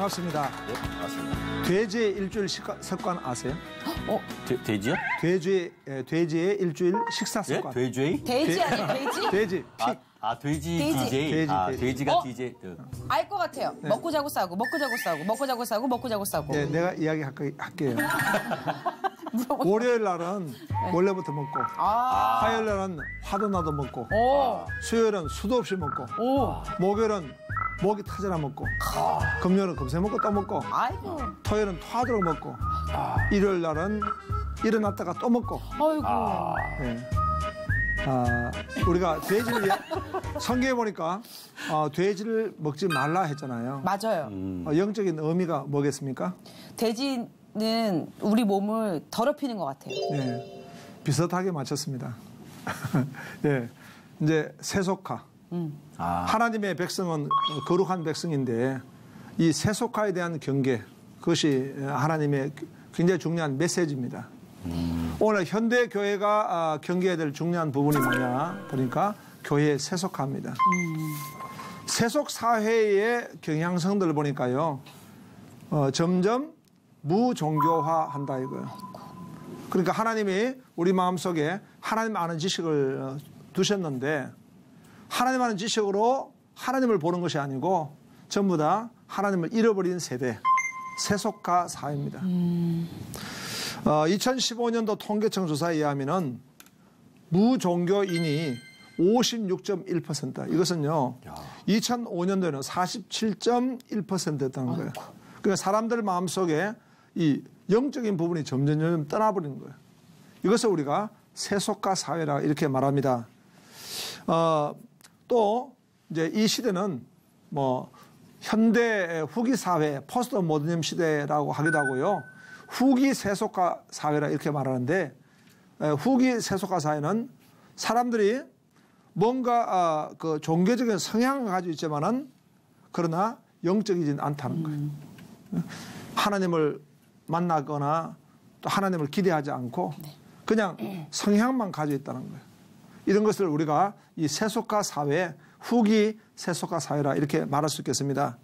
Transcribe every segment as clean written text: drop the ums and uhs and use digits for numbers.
반갑습니다. 네, 반갑습니다. 돼지의 일주일 습관 아세요? 돼지요? 돼지의 일주일 식사 예? 습관. 돼지? 돼지 아니에요? 돼지? 돼지, 픽. 돼지 돼지. DJ. 돼지, 돼지. 돼지가 DJ. 알 것 같아요. 먹고 자고 싸우고, 먹고 자고 싸우고, 먹고 자고 싸우고, 먹고 자고 싸우고. 네, 내가 이야기할게요. 월요일 날은 원래부터 먹고, 화요일 날은 화도 나도 먹고, 오, 수요일은 수도 없이 먹고, 오, 목요일은 목이 터져라 먹고, 금요일은 금세 먹고 또 먹고, 아이고, 토요일은 토하도록 먹고, 일요일 날은 일어났다가 또 먹고. 아이고. 네. 우리가 돼지를 성경에 보니까 돼지를 먹지 말라 했잖아요. 맞아요. 영적인 의미가 뭐겠습니까? 돼지는 우리 몸을 더럽히는 것 같아요. 네, 비슷하게 맞췄습니다. 네, 이제 세속화. 하나님의 백성은 거룩한 백성인데 이 세속화에 대한 경계, 그것이 하나님의 굉장히 중요한 메시지입니다. 오늘 현대 교회가 경계해야 될 중요한 부분이 뭐냐 보니까 교회의 세속화입니다. 세속 사회의 경향성들을 보니까요, 점점 무종교화한다 이거예요. 그러니까 하나님이 우리 마음속에 하나님 아는 지식을 두셨는데 하나님 아는 지식으로 하나님을 보는 것이 아니고 전부 다 하나님을 잃어버린 세대, 세속화 사회입니다. 2015년도 통계청 조사에 의하면은 무종교인이 56.1%. 이것은요, 2005년도에는 47.1%였다는 거예요. 그러니까 사람들 마음속에 이 영적인 부분이 점점 떠나버리는 거예요. 이것을 우리가 세속화 사회라 이렇게 말합니다. 또 이제 이 시대는 뭐 현대 후기 사회, 포스트 모더니즘 시대라고 하기도 하고요. 후기 세속화 사회라 이렇게 말하는데, 후기 세속화 사회는 사람들이 뭔가 그 종교적인 성향을 가지고 있지만은 그러나 영적이진 않다는 거예요. 하나님을 만나거나 또 하나님을 기대하지 않고 그냥 성향만 가지고 있다는 거예요. 이런 것을 우리가 이 세속화 사회, 후기 세속화 사회라 이렇게 말할 수 있겠습니다.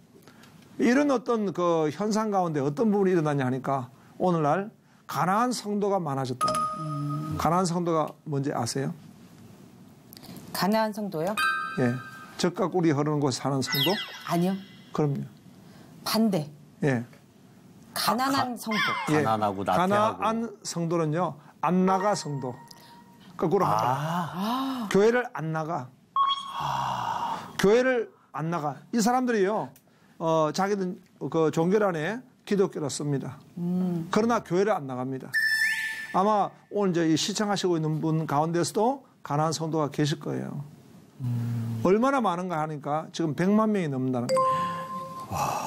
이런 어떤 그 현상 가운데 어떤 부분이 일어나냐 하니까 오늘날 가난한 성도가 많아졌다. 가난한 성도가 뭔지 아세요? 가난한 성도요? 예, 젖과 꿀이 흐르는 곳에 사는 성도? 아니요. 그럼요. 반대. 예. 가난한 성도. 예. 가난하고 나태하고. 가난한 성도는요, 안 나가 성도. 거꾸로 합니다. 교회를 안 나가. 교회를 안 나가. 이 사람들이요, 자기들 그 종교란에 기독교라 씁니다. 그러나 교회를 안 나갑니다. 아마 오늘 이제 이 시청하시고 있는 분 가운데서도 가난한 성도가 계실 거예요. 얼마나 많은가 하니까 지금 100만 명이 넘는다는 거예요.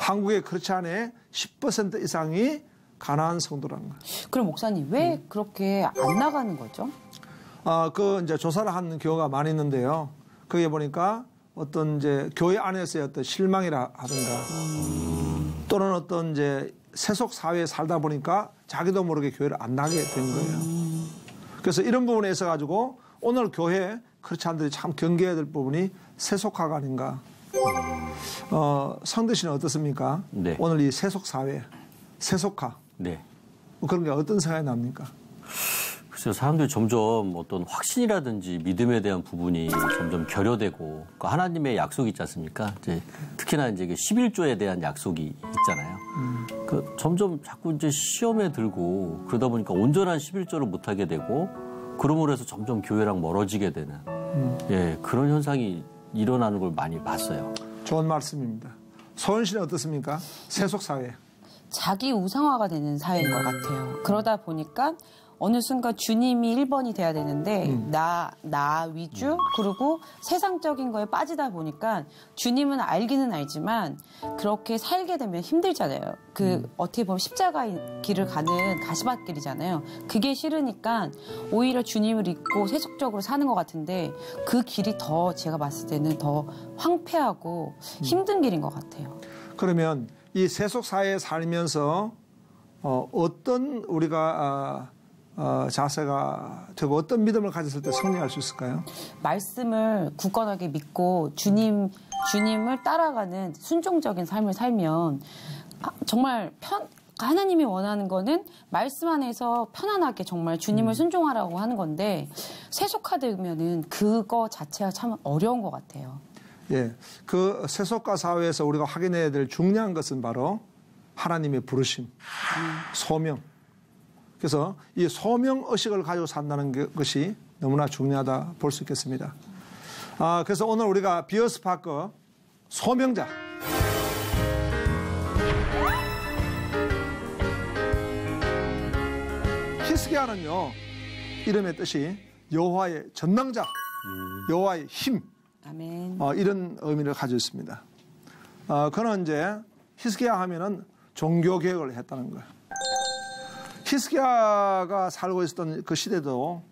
한국에 그렇지 않아 10% 이상이 가난한 성도라는 거예요. 그럼 목사님 왜 그렇게 안 나가는 거죠? 그 이제 조사를 한 경우가 많이 있는데요. 거기에 보니까 어떤 이제 교회 안에서의 어떤 실망이라 하든가 또는 어떤 이제 세속 사회에 살다 보니까 자기도 모르게 교회를 안 나게 된 거예요. 그래서 이런 부분에 있어 가지고 오늘 교회 크리스찬들이 참 경계해야 될 부분이 세속화가 아닌가. 성대 씨는 어떻습니까? 네. 오늘 이 세속 사회, 세속화. 네. 뭐 그런 게 어떤 생각이 납니까? 글쎄요, 사람들이 점점 어떤 확신이라든지 믿음에 대한 부분이 점점 결여되고, 그 하나님의 약속이 있지 않습니까? 이제 특히나 이제 11조에 대한 약속이 있잖아요. 그 점점 자꾸 이제 시험에 들고 그러다 보니까 온전한 11조를 못하게 되고, 그러므로 해서 점점 교회랑 멀어지게 되는, 예, 그런 현상이 일어나는 걸 많이 봤어요. 좋은 말씀입니다. 소연 씨는 어떻습니까? 세속 사회. 자기 우상화가 되는 사회인 것 같아요. 그러다 보니까 어느 순간 주님이 1번이 돼야 되는데 나 위주 그리고 세상적인 거에 빠지다 보니까 주님은 알기는 알지만 그렇게 살게 되면 힘들잖아요. 어떻게 보면 십자가의 길을 가는 가시밭길이잖아요. 그게 싫으니까 오히려 주님을 잊고 세속적으로 사는 것 같은데 그 길이 더 제가 봤을 때는 더 황폐하고 힘든 길인 것 같아요. 그러면 이 세속 사회에 살면서 어떤 우리가 자세가 되고 어떤 믿음을 가졌을 때 승리할 수 있을까요? 말씀을 굳건하게 믿고 주님을 따라가는 순종적인 삶을 살면 정말 하나님이 원하는 거는 말씀 안에서 편안하게 정말 주님을 순종하라고 하는 건데 세속화되면은 그거 자체가 참 어려운 것 같아요. 예, 그 세속화 사회에서 우리가 확인해야 될 중요한 것은 바로 하나님의 부르심, 소명. 그래서 이 소명 의식을 가지고 산다는 것이 너무나 중요하다 볼 수 있겠습니다. 그래서 오늘 우리가 비어스 파커 소명자. 히스기야는요, 이름의 뜻이 여호와의 전능자, 여호와의 힘, 아멘. 이런 의미를 가지고 있습니다. 그는 이제 히스기야 하면은 종교 개혁을 했다는 거예요. 히스기야가 살고 있었던 그 시대도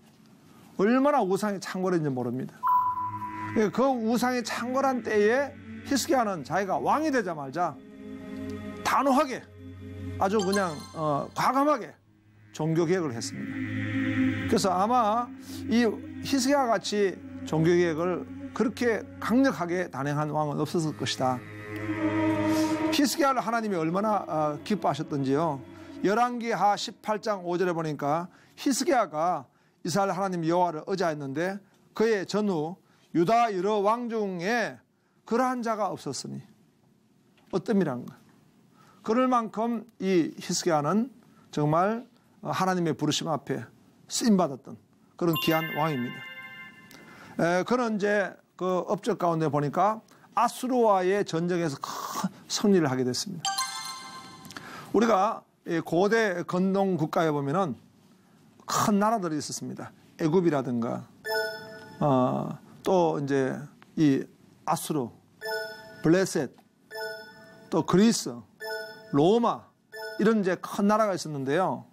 얼마나 우상이 창궐했는지 모릅니다. 그 우상이 창궐한 때에 히스기야는 자기가 왕이 되자마자 단호하게 아주 그냥 과감하게 종교 개혁을 했습니다. 그래서 아마 이 히스기야 같이 종교 개혁을 그렇게 강력하게 단행한 왕은 없었을 것이다. 히스기야를 하나님이 얼마나 기뻐하셨던지요. 열왕기하 18장 5절에 보니까 히스기야가 이스라엘 하나님 여호와를 의지하였는데 그의 전후 유다 여러 왕 중에 그러한 자가 없었으니 어뜸이란가. 그럴 만큼 이 히스기야는 정말 하나님의 부르심 앞에 쓰임받았던 그런 귀한 왕입니다. 그는 이제 그 업적 가운데 보니까 아수르와의 전쟁에서 큰 승리를 하게 됐습니다. 우리가 고대 건동 국가에 보면은 큰 나라들이 있었습니다. 애굽이라든가 또 이제 이 아수르, 블레셋, 또 그리스, 로마 이런 이제 큰 나라가 있었는데요.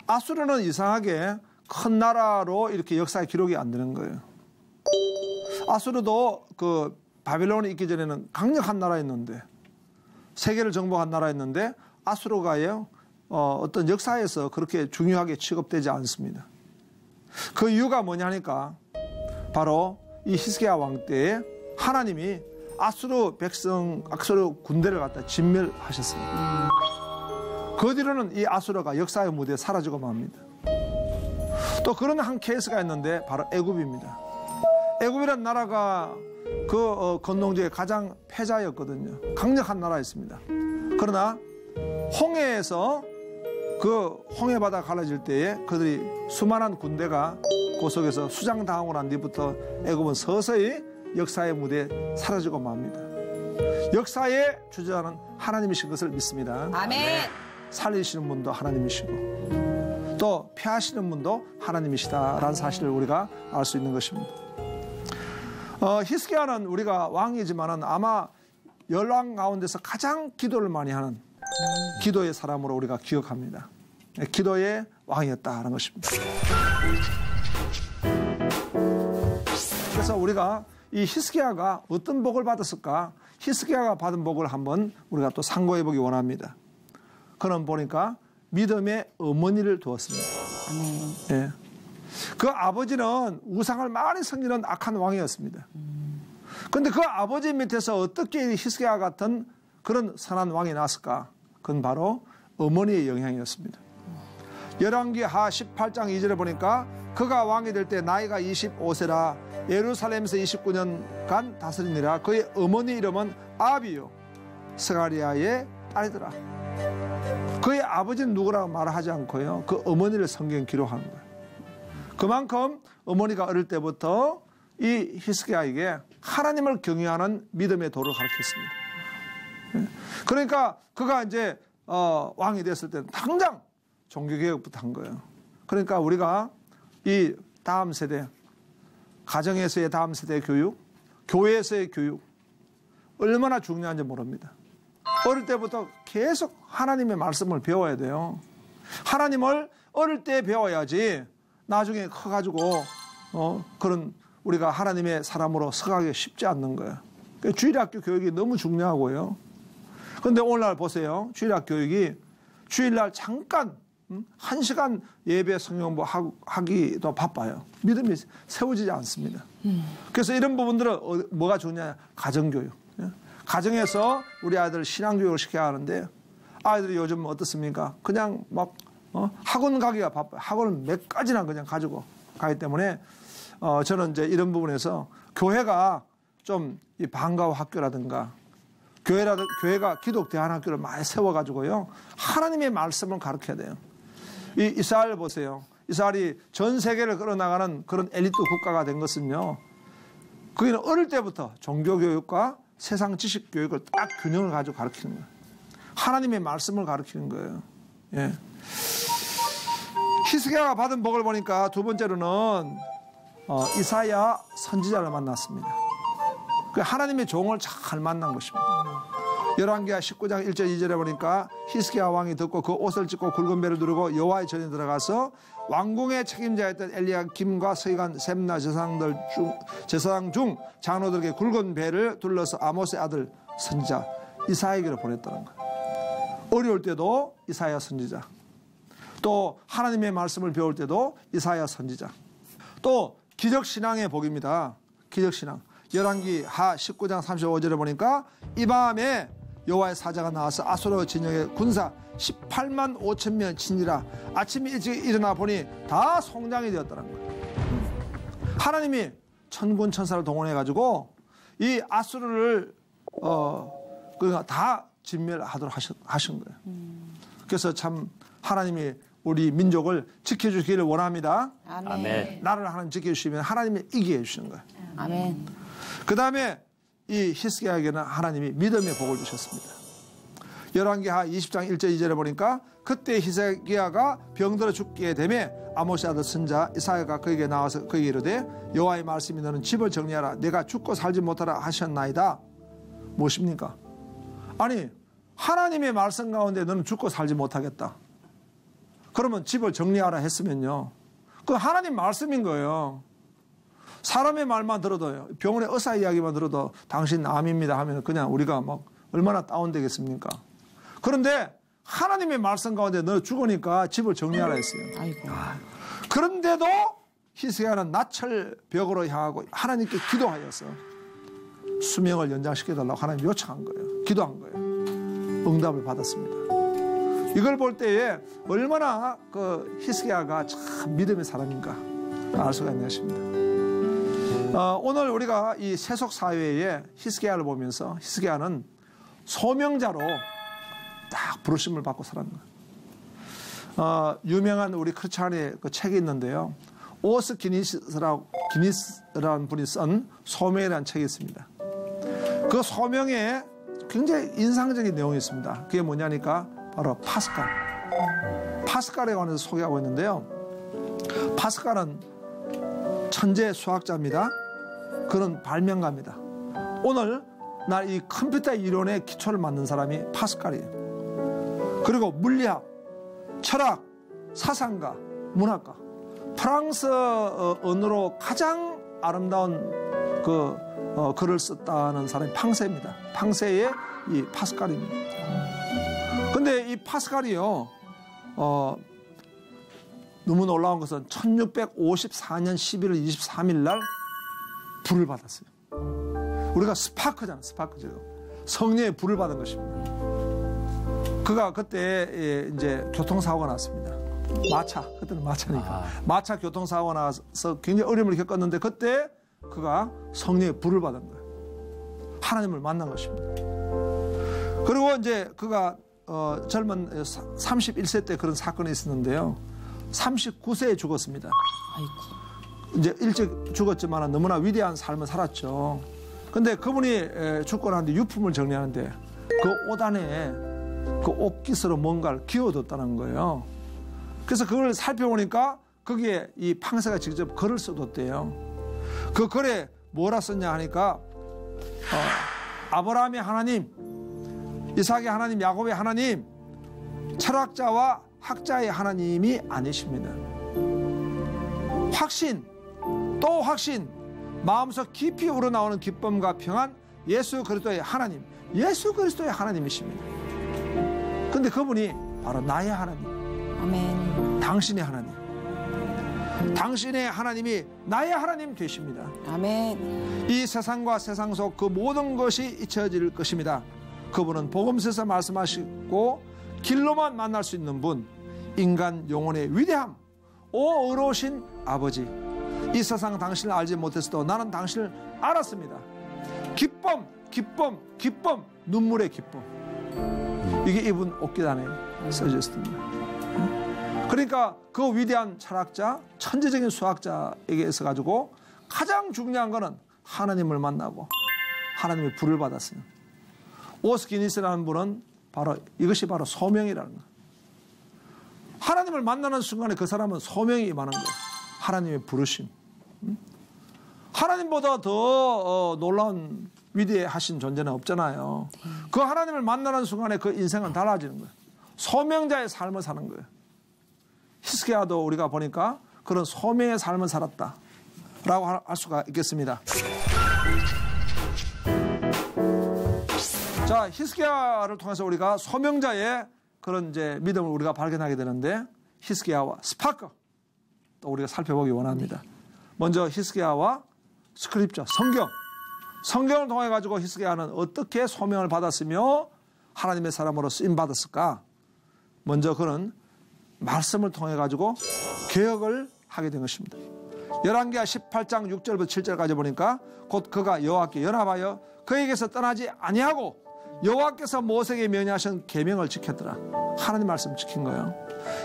아수르는 이상하게 큰 나라로 이렇게 역사의 기록이 안 되는 거예요. 아수르도 그 바빌론이 있기 전에는 강력한 나라였는데 세계를 정복한 나라였는데 아수르가요 어떤 역사에서 그렇게 중요하게 취급되지 않습니다. 그 이유가 뭐냐니까 바로 이 히스기야 왕 때에 하나님이 아수르 백성, 아수르 군대를 갖다 진멸하셨습니다. 그 뒤로는 이 아수르가 역사의 무대에 사라지고 맙니다. 또 그런 한 케이스가 있는데 바로 애굽입니다. 애굽이란 나라가 그 건동지의 가장 패자였거든요. 강력한 나라였습니다. 그러나 홍해에서 그 홍해바다 갈라질 때에 그들이 수많은 군대가 그 속에서 수장당하고 난 뒤부터 애굽은 서서히 역사의 무대에 사라지고 맙니다. 역사의 주자는 하나님이신 것을 믿습니다. 아멘. 살리시는 분도 하나님이시고 또 피하시는 분도 하나님이시다라는 사실을 우리가 알 수 있는 것입니다. 히스기야는 우리가 왕이지만은 아마 열왕 가운데서 가장 기도를 많이 하는 기도의 사람으로 우리가 기억합니다. 기도의 왕이었다는 것입니다. 그래서 우리가 이 히스기야가 어떤 복을 받았을까? 히스기야가 받은 복을 한번 우리가 또 상고해 보기 원합니다. 그는 보니까 믿음의 어머니를 두었습니다. 예. 그 아버지는 우상을 많이 섬기는 악한 왕이었습니다. 그런데 그 아버지 밑에서 어떻게 히스기야 같은 그런 선한 왕이 났을까? 그건 바로 어머니의 영향이었습니다. 열왕기하 18장 2절에 보니까 그가 왕이 될 때 나이가 25세라 예루살렘에서 29년간 다스리니라. 그의 어머니 이름은 아비요 스가리아의 딸이더라. 그의 아버지는 누구라고 말하지 않고요. 그 어머니를 성경에 기록한 거예요. 그만큼 어머니가 어릴 때부터 이 히스기야에게 하나님을 경외하는 믿음의 도를 가르쳤습니다. 그러니까 그가 이제 왕이 됐을 때는 당장 종교개혁부터 한 거예요. 그러니까 우리가 이 다음 세대, 가정에서의 다음 세대 교육, 교회에서의 교육 얼마나 중요한지 모릅니다. 어릴 때부터 계속 하나님의 말씀을 배워야 돼요. 하나님을 어릴 때 배워야지 나중에 커가지고 그런 우리가 하나님의 사람으로 서가기 쉽지 않는 거예요. 그러니까 주일학교 교육이 너무 중요하고요. 그런데 오늘날 보세요. 주일학 교육이 주일날 잠깐 1시간 예배 성경부 하기도 바빠요. 믿음이 세워지지 않습니다. 그래서 이런 부분들은 뭐가 중요하냐? 가정교육. 가정에서 우리 아이들 신앙교육을 시켜야 하는데 아이들이 요즘 어떻습니까? 그냥 막 학원 가기가 바빠요. 학원을 몇 가지나 그냥 가지고 가기 때문에 저는 이제 이런 부분에서 교회가 좀 이 방과후 학교라든가 교회가 기독 대안학교를 많이 세워가지고요. 하나님의 말씀을 가르쳐야 돼요. 이 이스라엘 보세요. 이스라엘이 전 세계를 끌어나가는 그런 엘리트 국가가 된 것은요. 거기는 어릴 때부터 종교교육과 세상 지식교육을 딱 균형을 가지고 가르치는 거예요. 하나님의 말씀을 가르치는 거예요. 예. 히스기야가 받은 복을 보니까 두 번째로는 이사야 선지자를 만났습니다. 하나님의 종을 잘 만난 것입니다. 열왕기하 19장 1절 2절에 보니까 히스기야 왕이 듣고 그 옷을 찢고 굵은 배를 두르고 여호와의 전에 들어가서 왕궁의 책임자였던 엘리야김과 서기관 셈나 제사장 중 장로들에게 굵은 배를 둘러서 아모스의 아들 선지자 이사야에게로 보냈다는 거예요. 어려울 때도 이사야 선지자, 또 하나님의 말씀을 배울 때도 이사야 선지자, 또 기적신앙의 복입니다. 기적신앙. 열왕기하 19장 35절에 보니까 이 밤에 여호와의 사자가 나와서 아수르 진영의 군사 18만 5천 명 친지라 아침에 일찍 일어나 보니 다 송장이 되었다는 거예요. 하나님이 천군 천사를 동원해가지고 이 아수르를 그러니까 다 진멸하도록 하신 거예요. 그래서 참 하나님이 우리 민족을 지켜주기를 원합니다. 아멘. 나라를 하나님 지켜주시면 하나님이 이기게 해주시는 거예요. 아멘. 그 다음에 이 히스기야에게는 하나님이 믿음의 복을 주셨습니다. 열왕기하 20장 1절 2절에 보니까 그때 히스기야가 병들어 죽게 되매 아모스의 아들 선지자 이사야가 그에게 나와서 그에게 이르되 여호와의 말씀이 너는 집을 정리하라 내가 죽고 살지 못하라 하셨나이다. 무엇입니까? 아니 하나님의 말씀 가운데 너는 죽고 살지 못하겠다. 그러면 집을 정리하라 했으면요. 그 하나님 말씀인 거예요. 사람의 말만 들어도요. 병원의 의사 이야기만 들어도 당신 암입니다 하면 그냥 우리가 막 얼마나 다운되겠습니까? 그런데 하나님의 말씀 가운데 너 죽으니까 집을 정리하라 했어요. 아이고. 그런데도 히스기야는 나철벽으로 향하고 하나님께 기도하여서 수명을 연장시켜달라고 하나님 요청한 거예요. 기도한 거예요. 응답을 받았습니다. 이걸 볼 때에 얼마나 그 히스기야가 참 믿음의 사람인가 알 수가 있는 것입니다. 오늘 우리가 이 세속 사회에 히스기야를 보면서 히스기야는 소명자로 딱 부르심을 받고 살았는 거예요. 유명한 우리 크리스찬의 그 책이 있는데요. 오스 기니스라는 분이 쓴 소명이라는 책이 있습니다. 그 소명에 굉장히 인상적인 내용이 있습니다. 그게 뭐냐니까 바로 파스칼에 관해서 소개하고 있는데요. 파스칼은 천재 수학자입니다. 그런 발명가입니다. 오늘 날 이 컴퓨터 이론의 기초를 만든 사람이 파스칼이에요. 그리고 물리학, 철학, 사상가, 문학가, 프랑스 언어로 가장 아름다운 글을 썼다는 사람이 팡세입니다. 팡세의 이 파스칼입니다. 근데 이 파스칼이요, 너무 놀라운 것은 1654년 11월 23일 날 불을 받았어요. 우리가 스파크잖아, 스파크죠. 성령의 불을 받은 것입니다. 그가 그때 이제 교통사고가 났습니다. 마차, 그때는 마차니까. 마차 교통사고가 나서 굉장히 어려움을 겪었는데 그때 그가 성령의 불을 받은 거예요. 하나님을 만난 것입니다. 그리고 이제 그가 젊은 31세 때 그런 사건이 있었는데요. 39세에 죽었습니다. 아이고. 이제 일찍 죽었지만 너무나 위대한 삶을 살았죠. 근데 그분이 죽고 나는데 유품을 정리하는데 그 옷 안에 그 옷깃으로 뭔가를 기워뒀다는 거예요. 그래서 그걸 살펴보니까 거기에 이 팡세가 직접 글을 써뒀대요. 그 글에 뭐라 썼냐 하니까 아브라함의 하나님, 이삭의 하나님, 야곱의 하나님, 철학자와 학자의 하나님이 아니십니다. 확신, 또 확신, 마음속 깊이 우러나오는 기쁨과 평안, 예수 그리스도의 하나님, 예수 그리스도의 하나님이십니다. 근데 그분이 바로 나의 하나님, 아멘. 당신의 하나님. 당신의 하나님이 나의 하나님 되십니다. 아멘. 이 세상과 세상 속 그 모든 것이 잊혀질 것입니다. 그분은 복음서에서 말씀하시고 길로만 만날 수 있는 분, 인간 영혼의 위대함, 오 의로우신 아버지. 이 세상 당신을 알지 못했어도 나는 당신을 알았습니다. 기쁨, 기쁨, 기쁨, 눈물의 기쁨. 이게 이분 옥기단에 써져 있습니다. 그러니까 그 위대한 철학자, 천재적인 수학자에게 있어가지고 가장 중요한 거는 하나님을 만나고 하나님의 불을 받았어요. 오스 기니스라는 분은 바로 이것이 바로 소명이라는 거예요. 하나님을 만나는 순간에 그 사람은 소명이 임하는 거예요. 하나님의 부르심. 하나님보다 더 놀라운 위대하신 존재는 없잖아요. 그 하나님을 만나는 순간에 그 인생은 달라지는 거예요. 소명자의 삶을 사는 거예요. 히스기야도 우리가 보니까 그런 소명의 삶을 살았다라고 할 수가 있겠습니다. 자, 히스기야를 통해서 우리가 소명자의 그런 이제 믿음을 우리가 발견하게 되는데, 히스기야와 스파크 또 우리가 살펴보기 원합니다. 먼저 히스기야와 스크립처, 성경을 통해 가지고 히스기야는 어떻게 소명을 받았으며 하나님의 사람으로 쓰임 받았을까? 먼저 그는 말씀을 통해 가지고 개혁을 하게 된 것입니다. 열왕기하 18장 6절부터 7절까지 보니까 곧 그가 여호와께 연합하여 그에게서 떠나지 아니하고 여호와께서 모세에게 명령하신 계명을 지켰더라. 하나님 말씀을 지킨 거예요.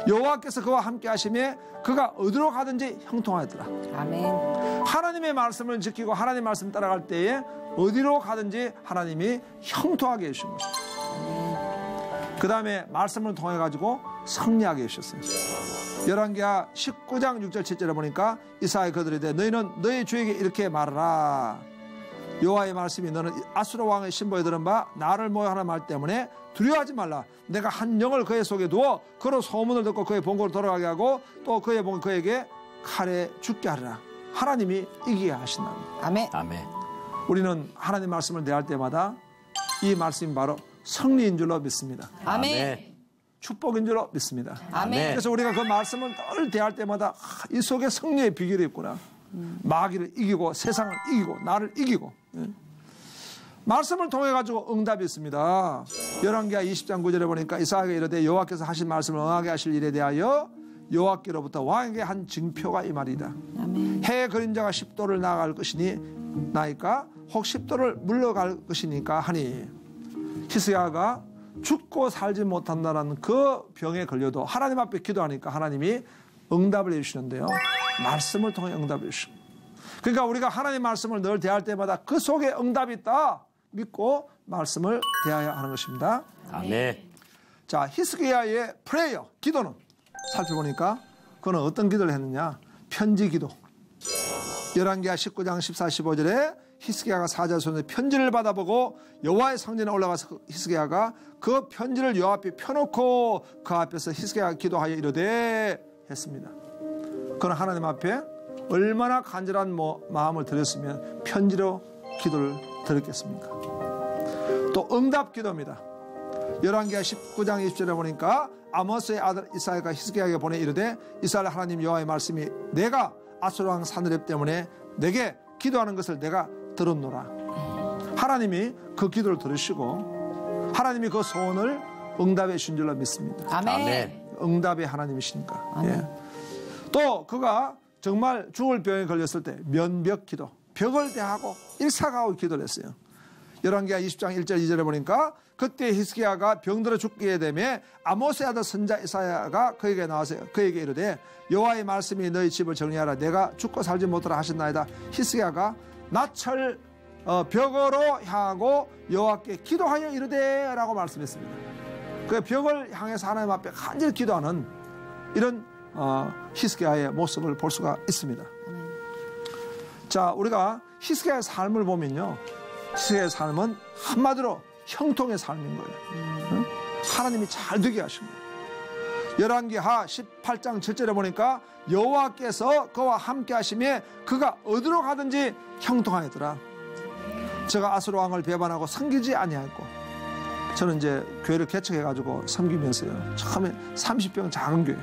여호와께서 그와 함께 하심에 그가 어디로 가든지 형통하였더라. 아멘. 하나님의 말씀을 지키고 하나님 말씀 따라갈 때에 어디로 가든지 하나님이 형통하게 해주신 것입니다. 그 다음에 말씀을 통해 가지고 승리하게 해주셨어요. 열왕기하 19장 6절 7절에 보니까 이사야 그들에 대해 너희는 너희 주에게 이렇게 말하라. 여호와의 말씀이 너는 아수르 왕의 신보에 들은 바 나를 모욕하는 말 때문에 두려워하지 말라. 내가 한 영을 그의 속에 두어 그로 소문을 듣고 그의 본국으로 돌아가게 하고 또 그의 본 그에게 칼에 죽게 하리라. 하나님이 이기게 하신다. 아멘. 아멘. 우리는 하나님 말씀을 대할 때마다 이 말씀이 바로 승리인 줄로 믿습니다. 아멘. 축복인 줄로 믿습니다. 아멘. 그래서 우리가 그 말씀을 늘 대할 때마다 이 속에 승리의 비결이 있구나. 마귀를 이기고 세상을 이기고 나를 이기고. 말씀을 통해 가지고 응답이 있습니다. 열왕기하 20장 9절에 보니까 이사야가 이르되 여호와께서 하신 말씀을 응하게 하실 일에 대하여 여호와께로부터 왕에게 한 징표가 이 말이다. 아멘. 해의 그림자가 10도를 나아갈 것이니 나이까 혹 10도를 물러갈 것이니까 하니, 히스기야가 죽고 살지 못한다는 그 병에 걸려도 하나님 앞에 기도하니까 하나님이 응답을 해주시는데요. 말씀을 통해 응답을 해주시고, 그러니까 우리가 하나님 말씀을 늘 대할 때마다 그 속에 응답이 있다 믿고 말씀을 대해야 하는 것입니다. 아멘. 자, 히스기야의 프레이어, 기도는 살펴보니까 그는 어떤 기도를 했느냐? 편지 기도. 열왕기하 19장 14, 15절에 히스기야가 사자 손에 편지를 받아보고 여호와의 성전에 올라가서 히스기야가 그 편지를 여호와 앞에 펴놓고 그 앞에서 히스기야가 기도하여 이르되 했습니다. 그는 하나님 앞에 얼마나 간절한 마음을 드렸으면 편지로 기도를 드렸겠습니까? 또 응답 기도입니다. 열왕기하 19장 20절에 보니까 아모스의 아들 이사야가 히스기야에게 보내 이르되 이스라엘 하나님 여호와의 말씀이 내가 아수르 왕 사느렙 때문에 내게 기도하는 것을 내가 들었노라. 하나님이 그 기도를 들으시고 하나님이 그 소원을 응답해 주신 줄로 믿습니다. 아멘. 아멘. 응답의 하나님이시니까. 예. 또 그가 정말 죽을 병에 걸렸을 때 면벽 기도, 벽을 대하고 일사가고 기도를 했어요. 열왕기하 20장 1절 2절에 보니까 그때 히스기야가 병들어 죽게 되며 아모스의 아들 선자 이사야가 그에게 나와서 그에게 이르되 여호와의 말씀이 너희 집을 정리하라. 내가 죽고 살지 못하라 하셨나이다. 히스기야가 나철 벽으로 향하고 여호와께 기도하여 이르되 라고 말씀했습니다. 그 벽을 향해서 하나님 앞에 간절히 기도하는 이런 히스기야의 모습을 볼 수가 있습니다. 자, 우리가 히스기야의 삶을 보면요, 히스기야의 삶은 한마디로 형통의 삶인 거예요. 하나님이 잘 되게 하신 거예요. 열왕기하 18장 7절에 보니까 여호와께서 그와 함께 하심에 그가 어디로 가든지 형통하였더라. 제가 아수르 왕을 배반하고 섬기지 아니하였고, 저는 이제 교회를 개척해가지고 섬기면서요, 처음에 30평 작은 교회,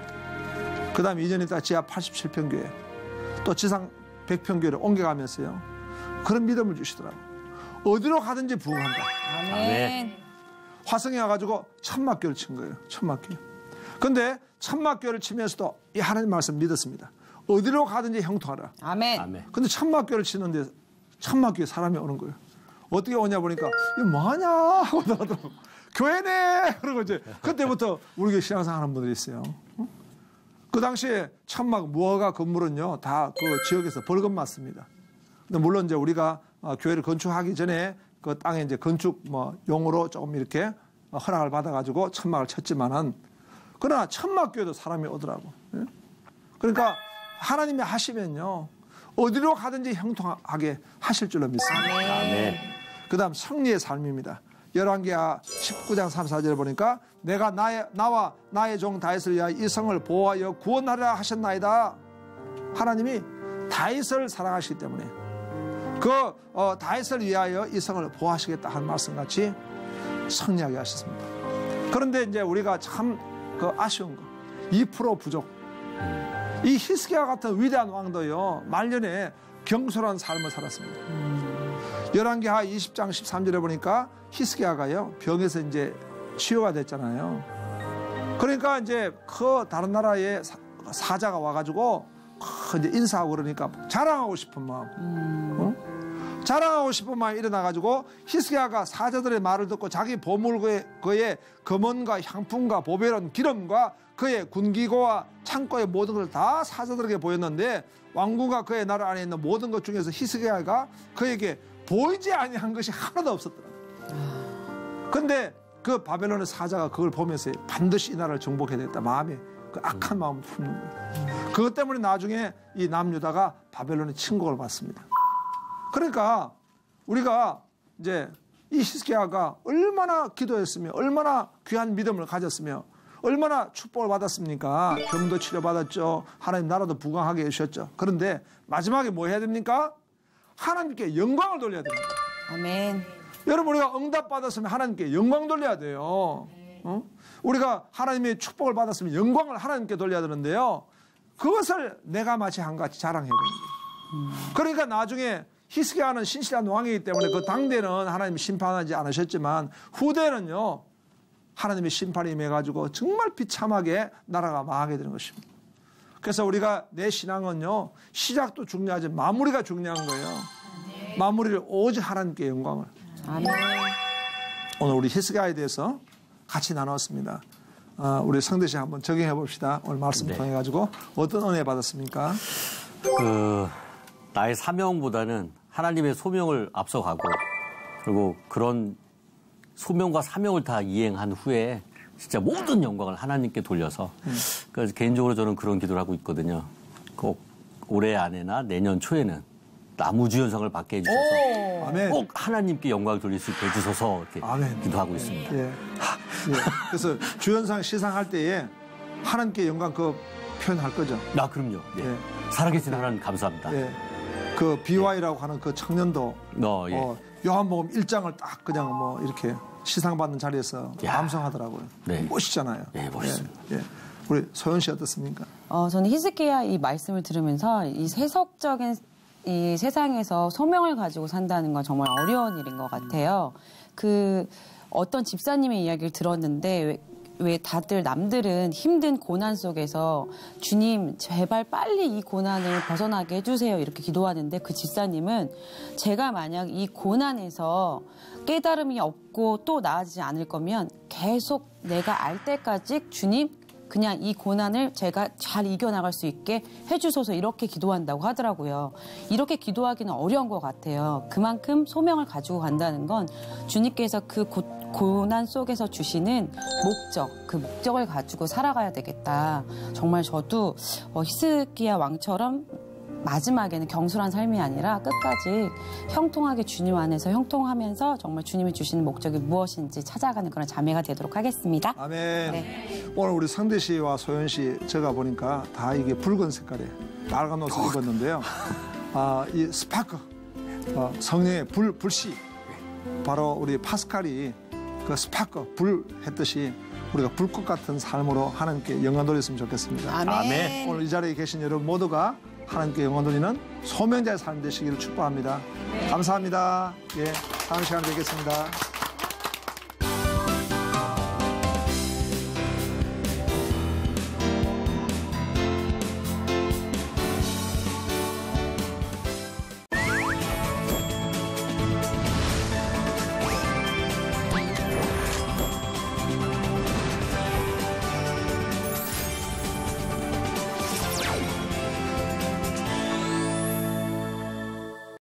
그 다음에 2년 있다가 지하 87평 교회, 또 지상 백평교를 옮겨가면서요. 그런 믿음을 주시더라고요. 어디로 가든지 부흥한다. 아멘. 화성에 와가지고 천막교를 친 거예요. 천막교. 근데 천막교를 치면서도 이 하나님 말씀 믿었습니다. 어디로 가든지 형통하라. 아멘. 아멘. 근데 천막교를 치는데 천막교에 사람이 오는 거예요. 어떻게 오냐 보니까 이거 뭐하냐 하고 나더라고. 교회네. 그러고 이제 그때부터 우리 교회 신앙생활 하는 분들이 있어요. 그 당시에 천막 무허가 건물은요 다 그 지역에서 벌금 맞습니다. 근데 물론 이제 우리가 교회를 건축하기 전에 그 땅에 이제 건축 뭐 용으로 조금 이렇게 허락을 받아가지고 천막을 쳤지만은 그러나 천막교회도 사람이 오더라고. 그러니까 하나님이 하시면요 어디로 가든지 형통하게 하실 줄로 믿습니다. 아멘. 그다음 성리의 삶입니다. 열왕기하 19장 3, 4절에 보니까 내가 나와 나의 종 다윗을 위하여 이 성을 보호하여 구원하리라 하셨나이다. 하나님이 다윗을 사랑하시기 때문에 그 다윗을 위하여 이 성을 보호하시겠다 하는 말씀같이 성리하게 하셨습니다. 그런데 이제 우리가 참 그 아쉬운 거 2% 부족. 이 히스기야 같은 위대한 왕도요 말년에 경솔한 삶을 살았습니다. 열왕기하 20장 13절에 보니까 히스기야가요 병에서 이제 치유가 됐잖아요. 그러니까 이제 그 다른 나라의 사자가 와가지고 이제 인사하고 그러니까 자랑하고 싶은 마음, 자랑하고 싶은 마음이 일어나가지고 히스기야가 사자들의 말을 듣고 자기 보물고의 금원과 향품과 보배론 기름과 그의 군기고와 창고의 모든 것을 다 사자들에게 보였는데 왕궁과 그의 나라 안에 있는 모든 것 중에서 히스기야가 그에게 보이지 아니한 것이 하나도 없었더라. 근데 그 바벨론의 사자가 그걸 보면서 반드시 이 나라를 정복해야 되겠다. 마음에 그 악한 마음을 품는 거예요. 그것 때문에 나중에 이 남유다가 바벨론의 침공을 받습니다. 그러니까 우리가 이제 이 히스기야가 얼마나 기도했으며 얼마나 귀한 믿음을 가졌으며 얼마나 축복을 받았습니까? 병도 치료받았죠. 하나님 나라도 부강하게 해주셨죠. 그런데 마지막에 뭐 해야 됩니까? 하나님께 영광을 돌려야 됩니다. 아멘. 여러분 우리가 응답받았으면 하나님께 영광 돌려야 돼요. 우리가 하나님의 축복을 받았으면 영광을 하나님께 돌려야 되는데요. 그것을 내가 마치 한같이 자랑해야 됩니다. 그러니까 나중에 히스기야는 신실한 왕이기 때문에 그 당대는 하나님이 심판하지 않으셨지만 후대는요. 하나님의 심판이 임해가지고 정말 비참하게 나라가 망하게 되는 것입니다. 그래서 우리가 내 신앙은요. 시작도 중요하지 마무리가 중요한 거예요. 마무리를 오직 하나님께 영광을. 아멘. 오늘 우리 히스기야에 대해서 같이 나눴습니다. 우리 성대 씨 한번 적용해 봅시다. 오늘 말씀 통해 가지고 어떤 은혜 받았습니까? 나의 사명보다는 하나님의 소명을 앞서가고 그리고 그런 소명과 사명을 다 이행한 후에 진짜 모든 영광을 하나님께 돌려서 그래서 개인적으로 저는 그런 기도를 하고 있거든요. 꼭 올해 안에나 내년 초에는 나무주연상을 받게 해주셔서 아멘. 꼭 하나님께 영광을 돌릴 수 있게 해주셔서 이렇게 아멘. 기도하고 있습니다. 예. 예. 그래서 주연상 시상할 때에 하나님께 영광 그 표현할 거죠. 그럼요. 예. 예. 살아계신 하나님 감사합니다. 예. 그 BY라고 하는 그 청년도 예. 요한복음 1장을 딱 그냥 뭐 이렇게 시상받는 자리에서 감성하더라고요. 네. 멋있잖아요. 네, 멋있습니다. 예. 예. 우리 소연 씨 어떻습니까? 저는 히스기야 이 말씀을 들으면서 이 세속적인 이 세상에서 소명을 가지고 산다는 건 정말 어려운 일인 것 같아요. 그 어떤 집사님의 이야기를 들었는데 왜 다들 남들은 힘든 고난 속에서 주님 제발 빨리 이 고난을 벗어나게 해주세요 이렇게 기도하는데 그 집사님은 제가 만약 이 고난에서 깨달음이 없고 또 나아지지 않을 거면 계속 내가 알 때까지 주님 그냥 이 고난을 제가 잘 이겨나갈 수 있게 해주셔서 이렇게 기도한다고 하더라고요. 이렇게 기도하기는 어려운 것 같아요. 그만큼 소명을 가지고 간다는 건 주님께서 그 고난 속에서 주시는 목적, 그 목적을 가지고 살아가야 되겠다. 정말 저도 히스기야 왕처럼 마지막에는 경솔한 삶이 아니라 끝까지 형통하게 주님 안에서 형통하면서 정말 주님이 주시는 목적이 무엇인지 찾아가는 그런 자매가 되도록 하겠습니다. 아멘. 네. 오늘 우리 성대 씨와 소연 씨 제가 보니까 다 이게 붉은 색깔에 빨간 옷을 입었는데요. 이 스파크, 성령의 불씨, 바로 우리 파스칼이 그 스파크, 불 했듯이 우리가 불꽃 같은 삶으로 하나님께 영광 돌렸으면 좋겠습니다. 아멘. 오늘 이 자리에 계신 여러분 모두가 하나님께 영광 돌리는 소명자의 삶 되시기를 축복합니다. 감사합니다. 예, 다음 시간에 뵙겠습니다.